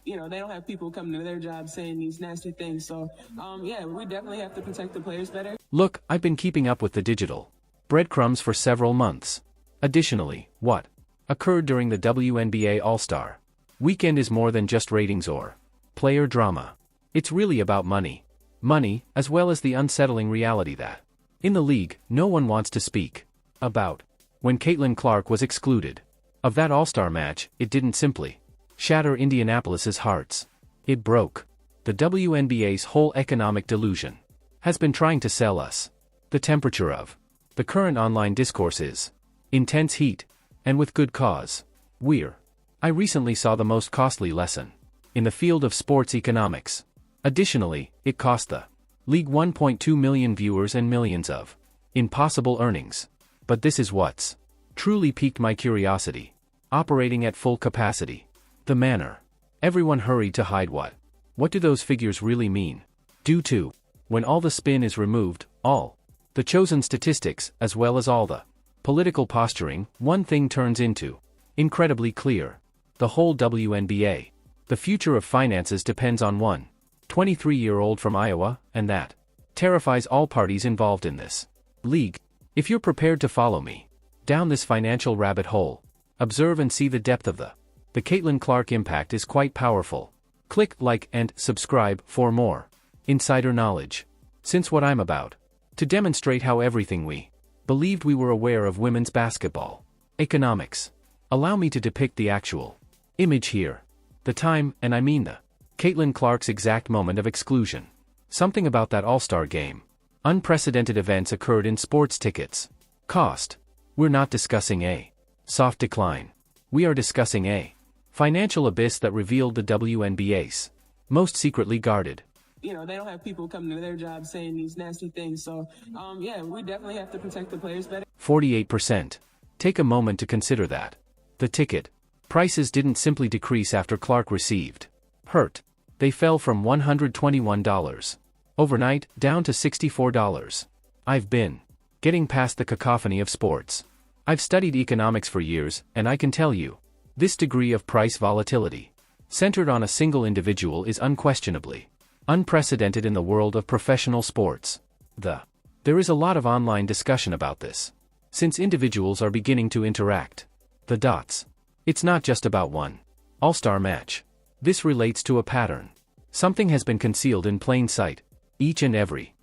they don't have people coming to their job saying these nasty things. So, yeah, we definitely have to protect the players better. Look, I've been keeping up with the digital breadcrumbs for several months. Additionally, what occurred during the WNBA All-Star weekend is more than just ratings or player drama. It's really about money. Money, as well as the unsettling reality that, in the league, no one wants to speak about. When Caitlin Clark was excluded of that All-Star match, it didn't simply shatter Indianapolis's hearts. It broke the WNBA's whole economic delusion. Has been trying to sell us. The temperature of the current online discourse is intense heat, and with good cause. I recently saw the most costly lesson in the field of sports economics. Additionally, it cost the league 1.2 million viewers and millions of impossible earnings. But this is what's truly piqued my curiosity. Operating at full capacity. The manner everyone hurried to hide what do those figures really mean? Due to, when all the spin is removed, all the chosen statistics, as well as all the political posturing, one thing turns into incredibly clear. The whole WNBA. The future of finances depends on one 23-year-old from Iowa, and that terrifies all parties involved in this league. If you're prepared to follow me down this financial rabbit hole, observe and see the depth of the Caitlin Clark impact is quite powerful. Click like and subscribe for more insider knowledge. Since what I'm about to demonstrate how everything we believed we were aware of women's basketball economics. Allow me to depict the actual image here. The time, and I mean the Caitlin Clark's exact moment of exclusion. Something about that All-Star game. Unprecedented events occurred in sports tickets. Cost. We're not discussing a soft decline. We are discussing a financial abyss that revealed the WNBA's most secretly guarded. They don't have people coming to their job saying these nasty things. So, yeah, we definitely have to protect the players better. 48%. Take a moment to consider that. The ticket prices didn't simply decrease after Clark received hurt. They fell from $121 overnight down to $64. I've been getting past the cacophony of sports. I've studied economics for years, and I can tell you, this degree of price volatility, centered on a single individual, is unquestionably unprecedented in the world of professional sports. There is a lot of online discussion about this, since individuals are beginning to interact. The dots. It's not just about one All-Star match. This relates to a pattern. Something has been concealed in plain sight. Each and every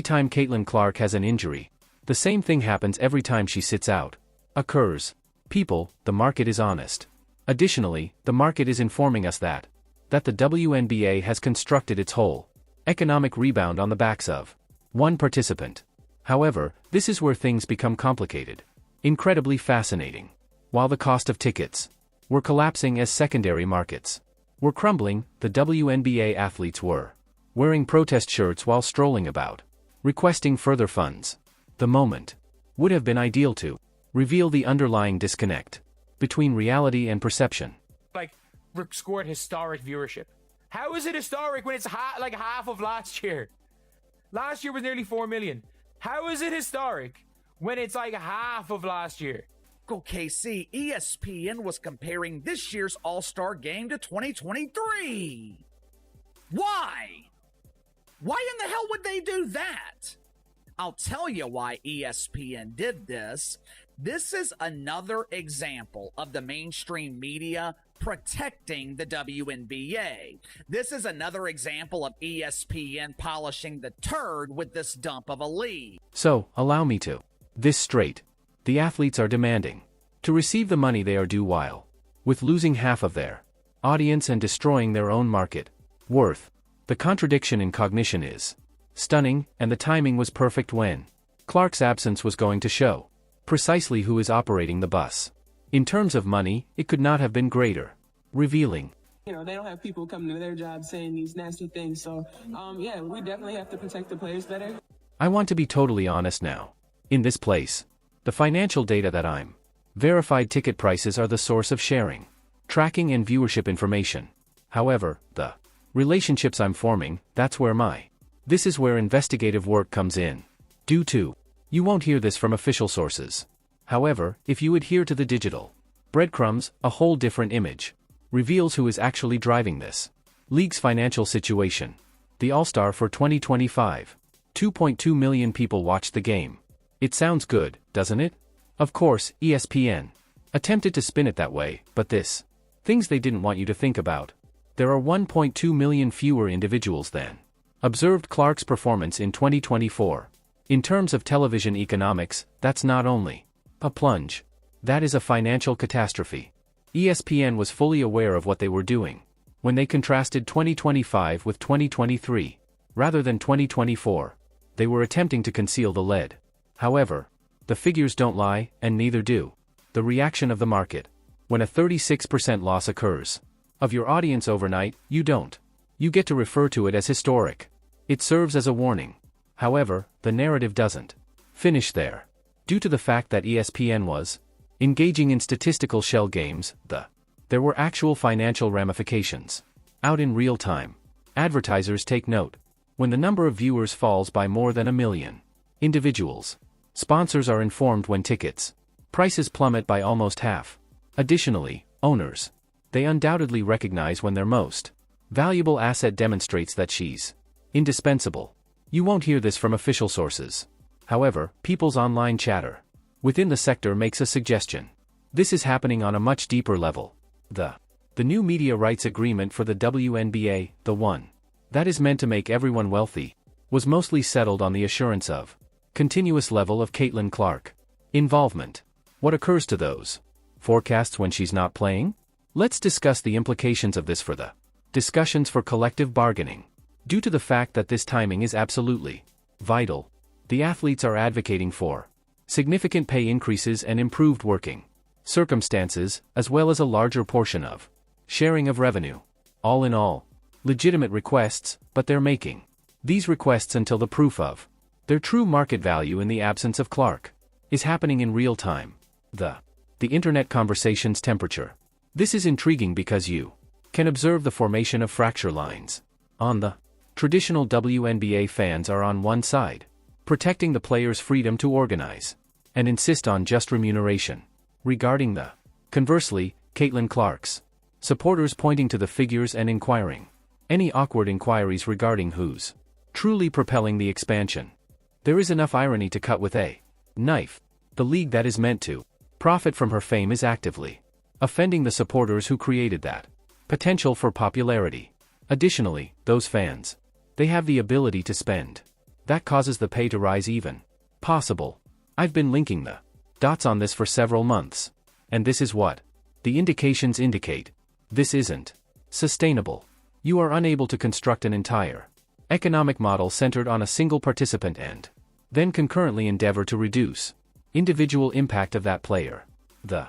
time Caitlin Clark has an injury, the same thing happens every time she sits out. Occurs. People, the market is honest. Additionally, the market is informing us that the WNBA has constructed its whole economic rebound on the backs of one participant. However, this is where things become complicated. Incredibly fascinating. While the cost of tickets were collapsing as secondary markets were crumbling, the WNBA athletes were wearing protest shirts while strolling about, requesting further funds. The moment would have been ideal to reveal the underlying disconnect between reality and perception. Scored historic viewership. How is it historic when it's half of last year? Last year was nearly 4 million. How is it historic when it's like half of last year? KC, ESPN was comparing this year's All-Star game to 2023. Why? Why in the hell would they do that? I'll tell you why ESPN did this. This is another example of the mainstream media protecting the WNBA. This is another example of ESPN polishing the turd with this dump of a league. So, allow me to this straight. The athletes are demanding to receive the money they are due while with losing half of their audience and destroying their own market worth. The contradiction in cognition is stunning, and the timing was perfect when Clark's absence was going to show precisely who is operating the bus. In terms of money, it could not have been greater. Revealing. They don't have people coming to their job saying these nasty things. So, yeah, we definitely have to protect the players better. I want to be totally honest now. In this place, the financial data that I'm verified ticket prices are the source of sharing, tracking and viewership information. However, the relationships I'm forming, that's where this is where investigative work comes in. Due to, you won't hear this from official sources. However, if you adhere to the digital breadcrumbs, a whole different image reveals who is actually driving this. League's financial situation. The All-Star for 2025. 2.2 million people watched the game. It sounds good, doesn't it? Of course, ESPN attempted to spin it that way, but this. Things they didn't want you to think about. There are 1.2 million fewer individuals than observed Clark's performance in 2024. In terms of television economics, that's not only a plunge. That is a financial catastrophe. ESPN was fully aware of what they were doing when they contrasted 2025 with 2023, rather than 2024. They were attempting to conceal the lead. However, the figures don't lie, and neither do the reaction of the market. When a 36% loss occurs of your audience overnight, you don't. You get to refer to it as historic. It serves as a warning. However, the narrative doesn't finish there. Due to the fact that ESPN was engaging in statistical shell games, there were actual financial ramifications out in real time. Advertisers take note. When the number of viewers falls by more than 1 million individuals, sponsors are informed when tickets prices plummet by almost half. Additionally, owners, they undoubtedly recognize when their most valuable asset demonstrates that she's indispensable. You won't hear this from official sources. However, people's online chatter within the sector makes a suggestion. This is happening on a much deeper level. The new media rights agreement for the WNBA, the one that is meant to make everyone wealthy, was mostly settled on the assurance of continuous level of Caitlin Clark involvement. What occurs to those forecasts when she's not playing? Let's discuss the implications of this for the discussions for collective bargaining. Due to the fact that this timing is absolutely vital, the athletes are advocating for significant pay increases and improved working circumstances, as well as a larger portion of sharing of revenue. All in all, legitimate requests, but they're making these requests until the proof of their true market value in the absence of Clark is happening in real time. The internet conversation's temperature. This is intriguing because you can observe the formation of fracture lines. On the traditional WNBA, fans are on one side, protecting the players' freedom to organize and insist on just remuneration. Regarding the conversely, Caitlin Clark's supporters pointing to the figures and inquiring any awkward inquiries regarding who's truly propelling the expansion. There is enough irony to cut with a knife. The league that is meant to profit from her fame is actively offending the supporters who created that potential for popularity. Additionally, those fans, they have the ability to spend. That causes the pay to rise even possible. I've been linking the dots on this for several months. And this is what the indications indicate. This isn't sustainable. You are unable to construct an entire economic model centered on a single participant and then concurrently endeavor to reduce individual impact of that player. The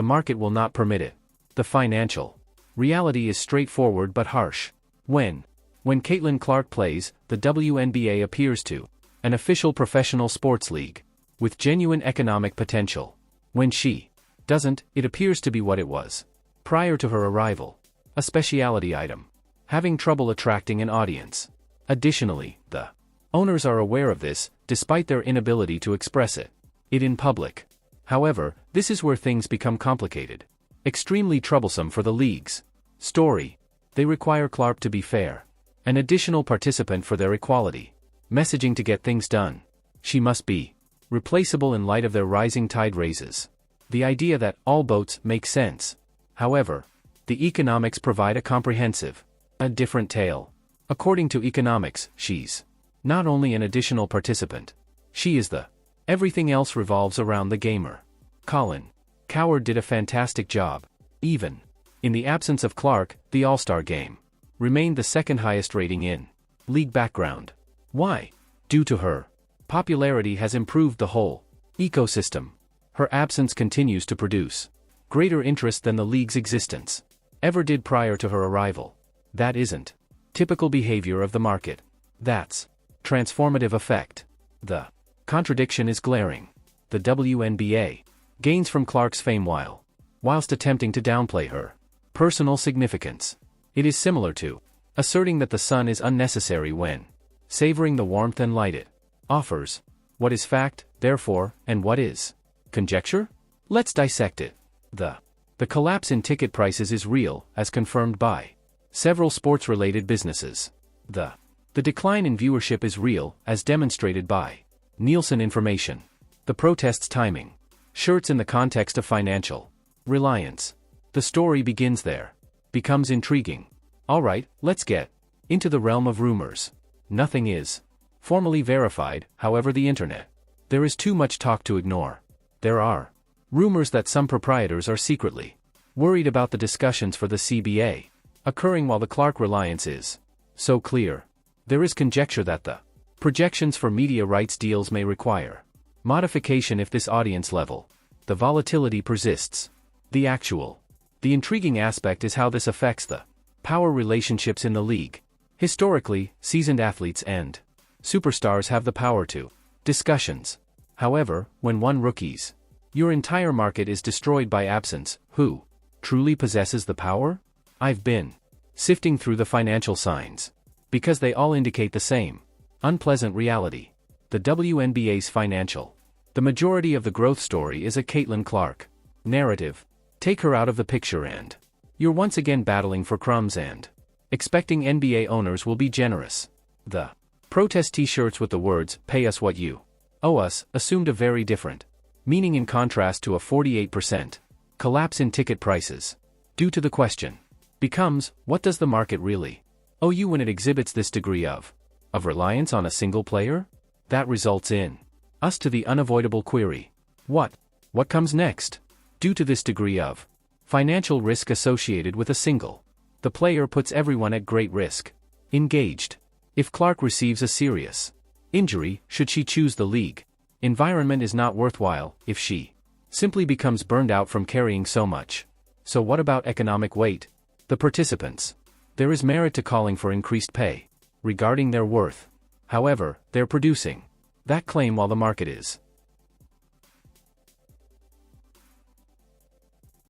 market will not permit it. The financial reality is straightforward but harsh. When Caitlin Clark plays, the WNBA appears to an official professional sports league with genuine economic potential. When she doesn't, it appears to be what it was prior to her arrival, a specialty item, having trouble attracting an audience. Additionally, the owners are aware of this, despite their inability to express it in public. However, this is where things become complicated, extremely troublesome for the league's story. They require Clark to be fair, an additional participant for their equality messaging to get things done. She must be replaceable in light of their rising tide raises the idea that all boats make sense. However, the economics provide a different tale. According to economics, she's not only an additional participant, she is the everything else revolves around the gamer. Colin Cowherd did a fantastic job. Even in the absence of Clark, the All-Star game remained the second highest rating in league background. Why? Due to her popularity has improved the whole ecosystem. Her absence continues to produce greater interest than the league's existence ever did prior to her arrival. That isn't typical behavior of the market. That's transformative effect. The contradiction is glaring. The WNBA gains from Clark's fame whilst attempting to downplay her personal significance. It is similar to asserting that the sun is unnecessary when savoring the warmth and light it offers. What is fact, therefore, and what is conjecture? Let's dissect it. The The collapse in ticket prices is real, as confirmed by several sports-related businesses. The decline in viewership is real, as demonstrated by Nielsen information. The protest's timing. Shirts in the context of financial reliance. The story begins there. Becomes intriguing. Alright, let's get into the realm of rumors. Nothing is formally verified, however the internet. There is too much talk to ignore. There are rumors that some proprietors are secretly worried about the discussions for the CBA occurring while the Clark reliance is so clear. There is conjecture that the projections for media rights deals may require modification if this audience level, the volatility persists. The intriguing aspect is how this affects the power relationships in the league. Historically, seasoned athletes and superstars have the power to discussions. However, when one rookies, your entire market is destroyed by absence. Who truly possesses the power? I've been sifting through the financial signs, because they all indicate the same unpleasant reality. The WNBA's financial. The majority of the growth story is a Caitlin Clark narrative. Take her out of the picture and you're once again battling for crumbs and expecting NBA owners will be generous. The protest t-shirts with the words, "Pay us what you owe us," assumed a very different meaning in contrast to a 48% collapse in ticket prices. Due to the question becomes, what does the market really owe you when it exhibits this degree of reliance on a single player? That results in us to the unavoidable query. What comes next? Due to this degree of financial risk associated with a single, the player puts everyone at great risk. Engaged. If Clark receives a serious injury, should she choose the league environment is not worthwhile, if she simply becomes burned out from carrying so much. So what about economic weight? The participants. There is merit to calling for increased pay regarding their worth. However, they're producing that claim while the market is